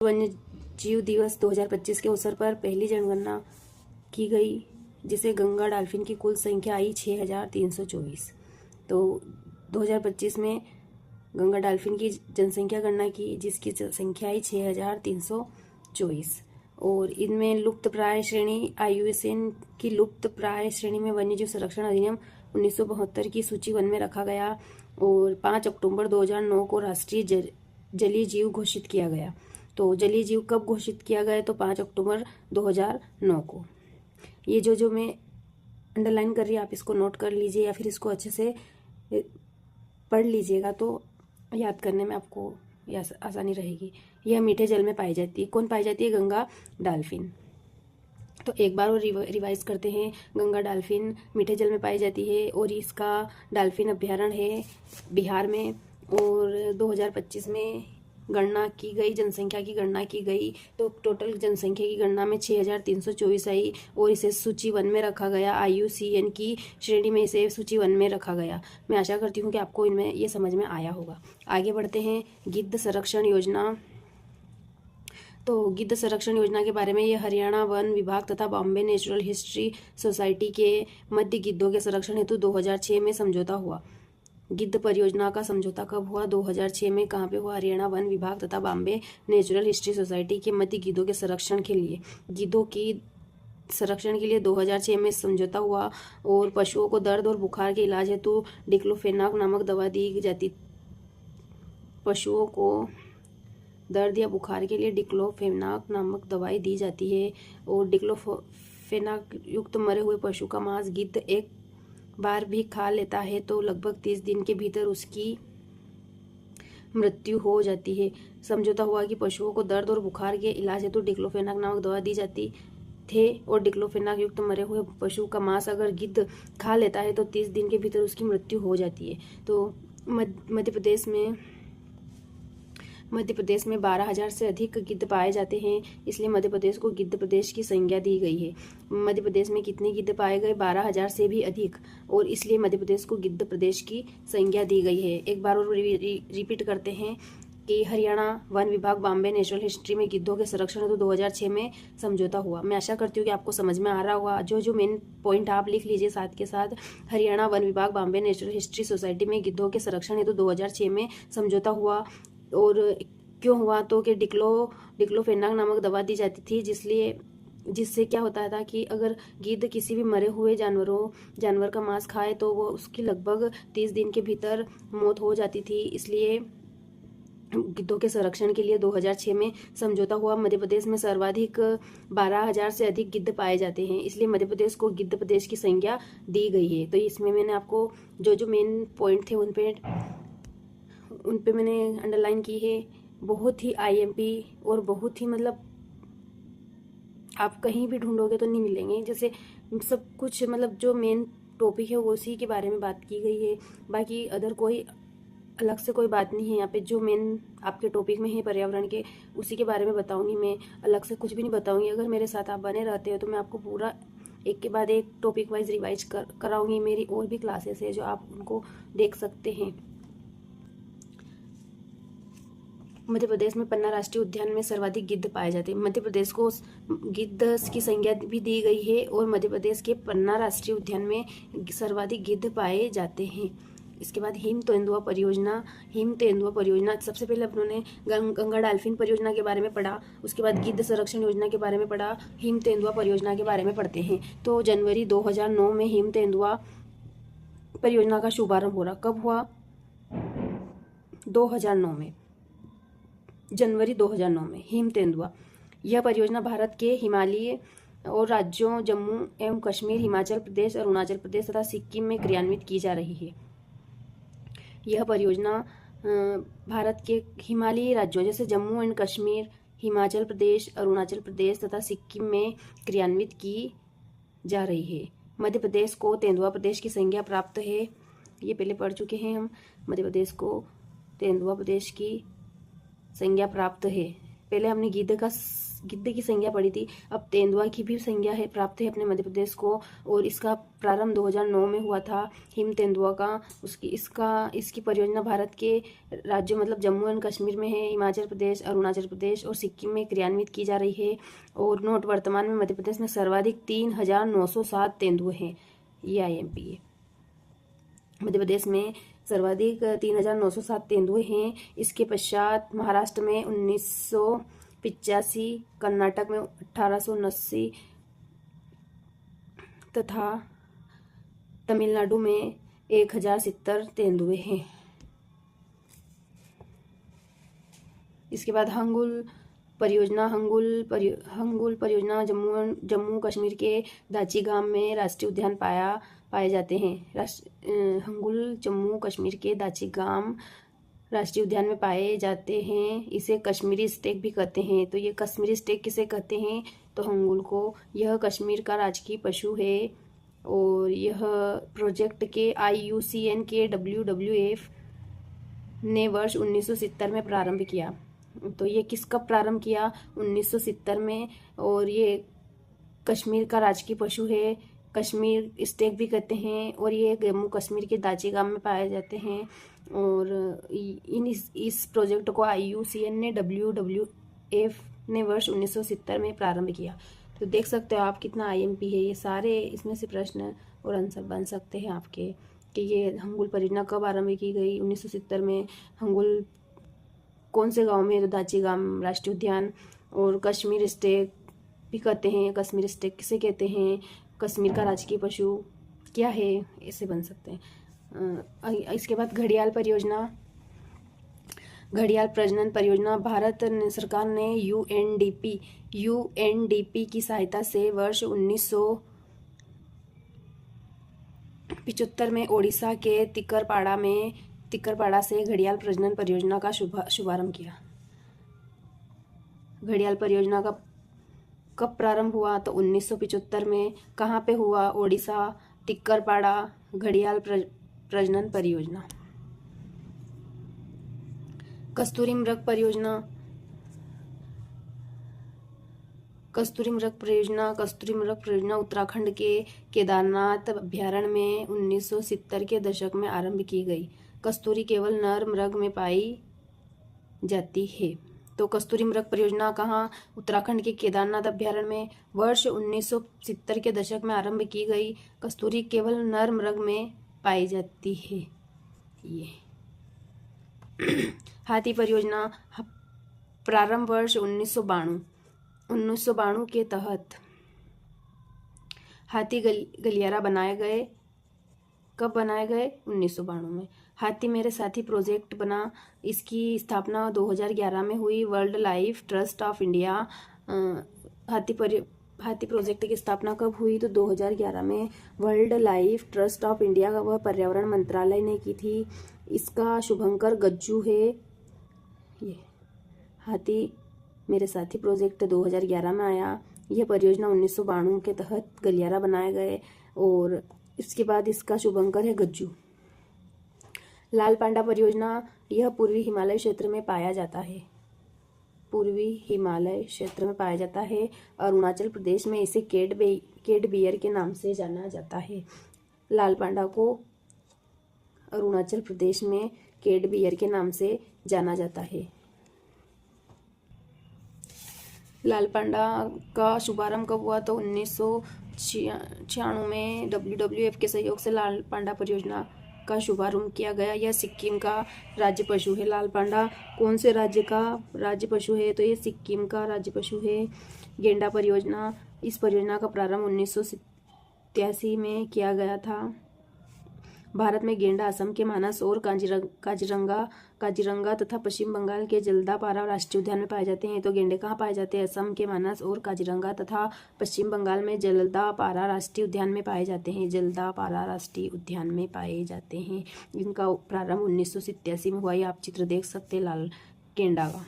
वन्य जीव दिवस 2025 के अवसर पर पहली जनगणना की गई, जिसे गंगा डॉल्फिन की कुल संख्या आई 6324। तो 2025 में गंगा डॉल्फिन की जनसंख्या गणना की, जिसकी संख्या आई 6324। और इनमें लुप्त प्राय श्रेणी IUCN की लुप्त प्राय श्रेणी में वन्यजीव संरक्षण अधिनियम 1972 की सूची 1 में रखा गया और 5 अक्टूबर 2009 को राष्ट्रीय जलीय जीव घोषित किया गया। तो जलीय जीव कब घोषित किया गया? तो 5 अक्टूबर 2009 को। ये जो मैं अंडरलाइन कर रही है, आप इसको नोट कर लीजिए या फिर इसको अच्छे से पढ़ लीजिएगा, तो याद करने में आपको आसानी रहेगी। यह मीठे जल में पाई जाती है। कौन पाई जाती है? गंगा डॉल्फिन। तो एक बार और रिवाइज करते हैं। गंगा डॉल्फिन मीठे जल में पाई जाती है और इसका डॉल्फिन अभ्यारण्य है बिहार में। और 2025 में गणना की गई, जनसंख्या की गणना की गई, तो टोटल जनसंख्या की गणना में 6324 आई और इसे सूची 1 में रखा गया। IUCN की श्रेणी में इसे सूची 1 में रखा गया। मैं आशा करती हूँ कि आपको इनमें ये समझ में आया होगा। आगे बढ़ते हैं। गिद्ध संरक्षण योजना। तो गिद्ध संरक्षण योजना के बारे में ये हरियाणा वन विभाग तथा बॉम्बे नेचुरल हिस्ट्री सोसाइटी के मध्य गिद्धों के संरक्षण हेतु 2006 में समझौता हुआ। गिद्ध परियोजना का समझौता कब हुआ? 2006 में। कहाँ पे हुआ? हरियाणा वन विभाग तथा बॉम्बे नेचुरल हिस्ट्री सोसाइटी के मध्य गिद्धों के संरक्षण के लिए। गिद्धों की संरक्षण के लिए 2006 में समझौता हुआ और पशुओं को दर्द और बुखार के इलाज हेतु डिक्लोफेनाक नामक दवा दी जाती। पशुओं को दर्द या बुखार के लिए डिक्लोफेनाक नामक दवाई दी जाती है और डिक्लोफेनाक युक्त मरे हुए पशु का मांस गिद्ध एक बार भी खा लेता है तो लगभग 30 दिन के भीतर उसकी मृत्यु हो जाती है। समझौता हुआ कि पशुओं को दर्द और बुखार के इलाज हेतु डिक्लोफेनाक नामक दवा दी जाती थे और डिक्लोफेनाक युक्त मरे हुए पशु का मांस अगर गिद्ध खा लेता है तो 30 दिन के भीतर उसकी मृत्यु हो जाती है। तो मध्य प्रदेश में 12,000 से अधिक गिद्ध पाए जाते हैं, इसलिए मध्य प्रदेश को गिद्ध प्रदेश की संज्ञा दी गई है। मध्य प्रदेश में कितने गिद्ध पाए गए? 12,000 से भी अधिक, और इसलिए मध्य प्रदेश को गिद्ध प्रदेश की संज्ञा दी गई है। एक बार और रिपीट करते हैं कि हरियाणा वन विभाग बॉम्बे नेचुरल हिस्ट्री में गिद्धों के संरक्षण हेतु 2006 में समझौता हुआ। मैं आशा करती हूँ कि आपको समझ में आ रहा होगा। जो मेन पॉइंट आप लिख लीजिए साथ के साथ। हरियाणा वन विभाग बॉम्बे नेचुरल हिस्ट्री सोसाइटी में गिद्धों के संरक्षण हेतु 2006 में समझौता हुआ। और क्यों हुआ? तो कि डिक्लोफेनाक नामक दवा दी जाती थी, जिससे क्या होता था कि अगर गिद्ध किसी भी मरे हुए जानवर का मांस खाए तो वो उसकी लगभग 30 दिन के भीतर मौत हो जाती थी। इसलिए गिद्धों के संरक्षण के लिए 2006 में समझौता हुआ। मध्य प्रदेश में सर्वाधिक 12,000 से अधिक गिद्ध पाए जाते हैं, इसलिए मध्य प्रदेश को गिद्ध प्रदेश की संज्ञा दी गई है। तो इसमें मैंने आपको जो मेन पॉइंट थे उन पे मैंने अंडरलाइन की है। बहुत ही IMP और बहुत ही मतलब आप कहीं भी ढूंढोगे तो नहीं मिलेंगे। जैसे सब कुछ मतलब जो मेन टॉपिक है वो उसी के बारे में बात की गई है। बाकी अदर कोई अलग से कोई बात नहीं है यहाँ पे। जो मेन आपके टॉपिक में है पर्यावरण के, उसी के बारे में बताऊंगी मैं। अलग से कुछ भी नहीं बताऊंगी। अगर मेरे साथ आप बने रहते हो तो मैं आपको पूरा एक के बाद एक टॉपिक वाइज रिवाइज कराऊंगी। मेरी और भी क्लासेस है जो आप उनको देख सकते हैं। मध्य प्रदेश में पन्ना राष्ट्रीय उद्यान में सर्वाधिक गिद्ध पाए जाते हैं। मध्य प्रदेश को गिद्ध की संज्ञा भी दी गई है और मध्य प्रदेश के पन्ना राष्ट्रीय उद्यान में सर्वाधिक गिद्ध पाए जाते हैं। इसके बाद हिम तेंदुआ परियोजना। सबसे पहले अपनों गंगा डॉल्फिन परियोजना के बारे में पढ़ा, उसके बाद गिद्ध संरक्षण योजना के बारे में पढ़ा, हिम तेंदुआ परियोजना के बारे में पढ़ते हैं। तो जनवरी 2009 में हिम तेंदुआ परियोजना का शुभारंभ हो रहा। कब हुआ? 2009 में, जनवरी 2009 में हिम तेंदुआ। यह परियोजना भारत के हिमालयी और राज्यों जम्मू एवं कश्मीर, हिमाचल प्रदेश, अरुणाचल प्रदेश तथा सिक्किम में क्रियान्वित की जा रही है। यह परियोजना भारत के हिमालयी राज्यों जैसे जम्मू एंड कश्मीर, हिमाचल प्रदेश, अरुणाचल प्रदेश तथा सिक्किम में क्रियान्वित की जा रही है। मध्य प्रदेश को तेंदुआ प्रदेश की संज्ञा प्राप्त है। ये पहले पढ़ चुके हैं हम। मध्य प्रदेश को तेंदुआ प्रदेश की संज्ञा प्राप्त है। पहले हमने गिद्ध की संज्ञा पढ़ी थी, अब तेंदुआ की भी संज्ञा है प्राप्त है अपने मध्य प्रदेश को। और इसका प्रारंभ 2009 में हुआ था हिम तेंदुआ का। इसकी परियोजना भारत के राज्यों मतलब जम्मू एंड कश्मीर में है, हिमाचल प्रदेश, अरुणाचल प्रदेश और सिक्किम में क्रियान्वित की जा रही है। और नोट वर्तमान में मध्य प्रदेश में सर्वाधिक 3,907 तेंदुए हैं। ये IMP है। मध्य प्रदेश में सर्वाधिक 3,907 तेंदुए हैं। इसके पश्चात महाराष्ट्र में 1985, कर्नाटक में 1879 तथा तमिलनाडु में 1,070 तेंदुए हैं। इसके बाद हंगुल परियोजना जम्मू कश्मीर के दाची गांव में राष्ट्रीय उद्यान पाए जाते हैं। हंगुल जम्मू कश्मीर के दाची गांव राष्ट्रीय उद्यान में पाए जाते हैं। इसे कश्मीरी स्टेक भी कहते हैं। तो ये कश्मीरी स्टेक किसे कहते हैं? तो हंगुल को। यह कश्मीर का राजकीय पशु है और यह प्रोजेक्ट के IUCN के WWF ने वर्ष 1970 में प्रारंभ किया। तो ये कब प्रारंभ किया? 1970 में। और ये कश्मीर का राजकीय पशु है, कश्मीर स्टेक भी कहते हैं। और ये जम्मू कश्मीर के दाची गांव में पाए जाते हैं। और इस प्रोजेक्ट को IUCN ने WWF ने वर्ष 1970 में प्रारंभ किया। तो देख सकते हो आप कितना IMP है। ये सारे इसमें से प्रश्न और आंसर बन सकते हैं आपके कि ये हंगुल परियोजना कब आरंभ की गई? 1970 में। हंगुल कौन से गांव में? तो दाची गांव राष्ट्रीय उद्यान। और कश्मीर स्टेक भी कहते हैं। कश्मीर स्टेक किसे कहते हैं? कश्मीर का राजकीय पशु क्या है? ऐसे बन सकते हैं। इसके बाद घड़ियाल परियोजना, घड़ियाल प्रजनन परियोजना भारत सरकार ने UNDP की सहायता से वर्ष 1975 में ओडिशा के तिकरपाड़ा से घड़ियाल प्रजनन परियोजना का शुभारंभ किया। घड़ियाल परियोजना का कब प्रारंभ हुआ? तो 1975 में। कहाँ पे हुआ? ओडिशा, तिक्करपाड़ा, घड़ियाल प्रजनन परियोजना। कस्तूरी मृग परियोजना उत्तराखंड के केदारनाथ अभ्यारण्य में 1970 के दशक में आरंभ की गई। कस्तूरी केवल नर मृग में पाई जाती है। तो कस्तूरी मृग परियोजना कहाँ? उत्तराखंड के केदारनाथ अभ्यारण्य में वर्ष 1970 के दशक में आरंभ की गई। कस्तूरी केवल नर मृग में पाई जाती है। ये हाथी परियोजना प्रारंभ वर्ष 1992 के तहत हाथी गलियारा बनाए गए। कब बनाए गए? 1992 में। हाथी मेरे साथी प्रोजेक्ट बना। इसकी स्थापना 2011 में हुई। World life trust of India. हाथी प्रोजेक्ट की स्थापना कब हुई? तो 2011 में। World life trust of India का वह पर्यावरण मंत्रालय ने की थी। इसका शुभंकर गज्जू है। ये हाथी मेरे साथी प्रोजेक्ट 2011 में आया। यह परियोजना 1992 के तहत गलियारा बनाए गए और इसके बाद इसका शुभंकर है गज्जू। लाल पांडा परियोजना, यह पूर्वी हिमालय क्षेत्र में पाया जाता है। अरुणाचल प्रदेश में इसे केड बियर के नाम से जाना जाता है। लाल पांडा को अरुणाचल प्रदेश में केड बियर के नाम से जाना जाता है। लाल पांडा का शुभारंभ कब हुआ? तो 1996 में WWF के सहयोग से लाल पांडा परियोजना का शुभारंभ किया गया। यह सिक्किम का राज्य पशु है। लाल पांडा कौन से राज्य का राज्य पशु है? तो ये सिक्किम का राज्य पशु है। गेंडा परियोजना, इस परियोजना का प्रारंभ 1987 में किया गया था। भारत में गेंडा असम के मानस और काजीरंगा तथा पश्चिम बंगाल के जल्दापारा राष्ट्रीय उद्यान में पाए जाते हैं। तो गेंडे कहाँ पाए जाते हैं? असम के मानस और काजीरंगा तथा पश्चिम बंगाल में जल्दापारा राष्ट्रीय उद्यान में पाए जाते हैं। इनका प्रारंभ 1987 में हुआ। ये आप चित्र देख सकते हैं लाल गेंडा का।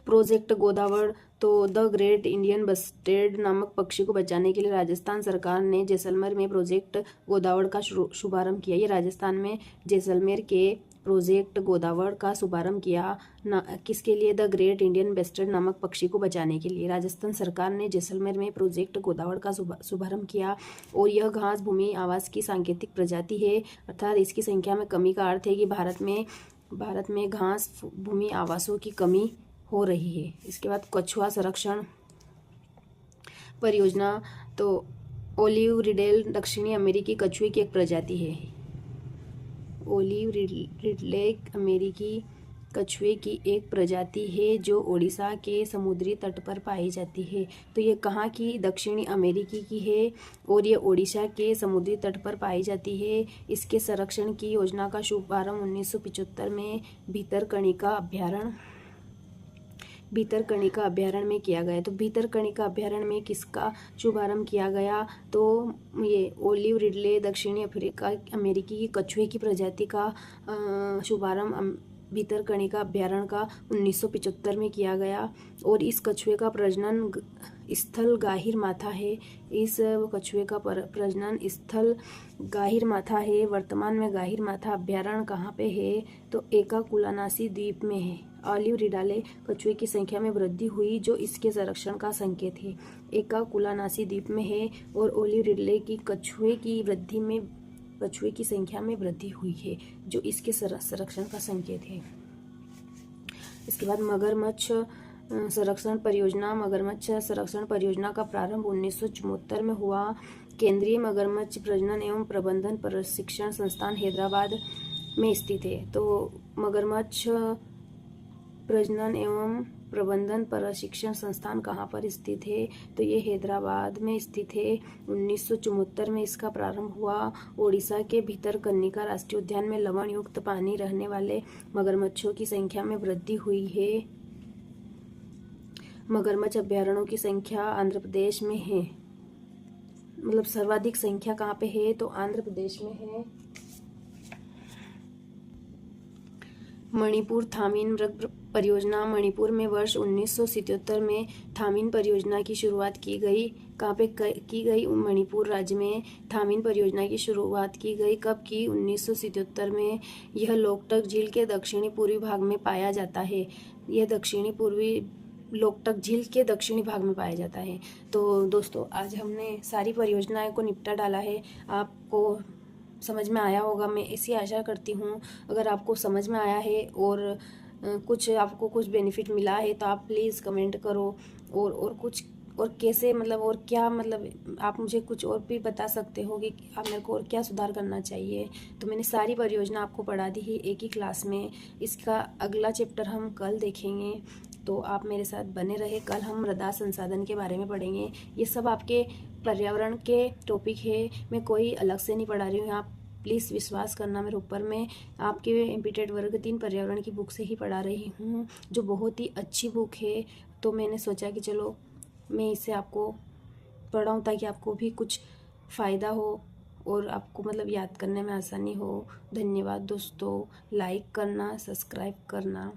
प्रोजेक्ट गोदावड़, तो द ग्रेट इंडियन बस्टेड नामक पक्षी को बचाने के लिए राजस्थान सरकार ने जैसलमेर में प्रोजेक्ट गोदावड़ का शुभारंभ किया। ये राजस्थान में जैसलमेर के प्रोजेक्ट गोदावरी का शुभारंभ किया? किसके लिए? द ग्रेट इंडियन बस्टर्ड नामक पक्षी को बचाने के लिए। राजस्थान सरकार ने जैसलमेर में प्रोजेक्ट गोदावरी का शुभारंभ किया और यह घास भूमि आवास की सांकेतिक प्रजाति है, अर्थात इसकी संख्या में कमी का अर्थ है कि भारत में घास भूमि आवासों की कमी हो रही है। इसके बाद कछुआ संरक्षण परियोजना, तो ओलिव रिडले दक्षिणी अमेरिकी कछुए की एक प्रजाति है। ओलिव रिडले अमेरिकी कछुए की एक प्रजाति है जो ओडिशा के समुद्री तट पर पाई जाती है। तो ये कहाँ की? दक्षिणी अमेरिकी की है और ये ओडिशा के समुद्री तट पर पाई जाती है। इसके संरक्षण की योजना का शुभारंभ 1975 में भितरकनिका अभ्यारण्य में किया गया। तो भितरकनिका अभ्यारण्य में किसका शुभारंभ किया गया? तो ये ओलिव रिडले दक्षिणी अमेरिकी की कछुए की प्रजाति का शुभारंभ भितरकनिका अभ्यारण्य का 1975 में किया गया और इस कछुए का प्रजनन स्थल गाहिरमाथा है। इस कछुए का प्रजनन स्थल गाहिरमाथा है। वर्तमान में गाहिरमाथा अभ्यारण्य कहाँ पे है? तो एकाकुलानासी द्वीप में है। ओलिव रिडले कछुए की संख्या में वृद्धि हुई जो इसके संरक्षण का संकेत है। एकाकुलानासी द्वीप में है और ओलिव रिडले की कछुए की संख्या में वृद्धि हुई है जो इसके संरक्षण का संकेत है। इसके बाद मगरमच्छ संरक्षण परियोजना का प्रारंभ 1974 में हुआ। केंद्रीय मगरमच्छ प्रजनन एवं प्रबंधन प्रशिक्षण संस्थान हैदराबाद में स्थित है। तो मगरमच्छ प्रजनन एवं प्रबंधन प्रशिक्षण संस्थान कहाँ पर स्थित है? तो ये हैदराबाद में स्थित है। 1974 में इसका प्रारंभ हुआ। ओडिशा के भितरकनिका राष्ट्रीय उद्यान में लवण युक्त पानी रहने वाले मगरमच्छों की संख्या में वृद्धि हुई है। मगरमच्छ अभ्यारण्यों की संख्या आंध्र प्रदेश में है, मतलब सर्वाधिक संख्या कहाँ पे है? तो आंध्र प्रदेश में है। मणिपुर थामीन मृग परियोजना, मणिपुर में वर्ष 1977 में थामीन परियोजना की शुरुआत की गई। कहाँ पे की गई? मणिपुर राज्य में थामीन परियोजना की शुरुआत की गई। कब की? 1977 में। यह लोकटक झील के दक्षिणी पूर्वी भाग में पाया जाता है। लोकटक झील के दक्षिणी भाग में पाया जाता है। तो दोस्तों आज हमने सारी परियोजनाओं को निपटा डाला है। आपको समझ में आया होगा, मैं ऐसी आशा करती हूँ। अगर आपको समझ में आया है और आपको कुछ बेनिफिट मिला है तो आप प्लीज़ कमेंट करो और कुछ और कैसे और क्या आप मुझे कुछ और भी बता सकते हो कि आप मेरे को और क्या सुधार करना चाहिए। तो मैंने सारी परियोजना आपको पढ़ा दी है एक ही क्लास में। इसका अगला चैप्टर हम कल देखेंगे, तो आप मेरे साथ बने रहे। कल हम मृदा संसाधन के बारे में पढ़ेंगे। ये सब आपके पर्यावरण के टॉपिक है, मैं कोई अलग से नहीं पढ़ा रही हूँ। आप प्लीज़ विश्वास करना मेरे ऊपर, मैं आपके एमपीटेड वर्ग 3 पर्यावरण की बुक से ही पढ़ा रही हूँ, जो बहुत ही अच्छी बुक है। तो मैंने सोचा कि चलो मैं इसे आपको पढ़ाऊँ ताकि आपको भी कुछ फ़ायदा हो और आपको याद करने में आसानी हो। धन्यवाद दोस्तों, लाइक करना, सब्सक्राइब करना।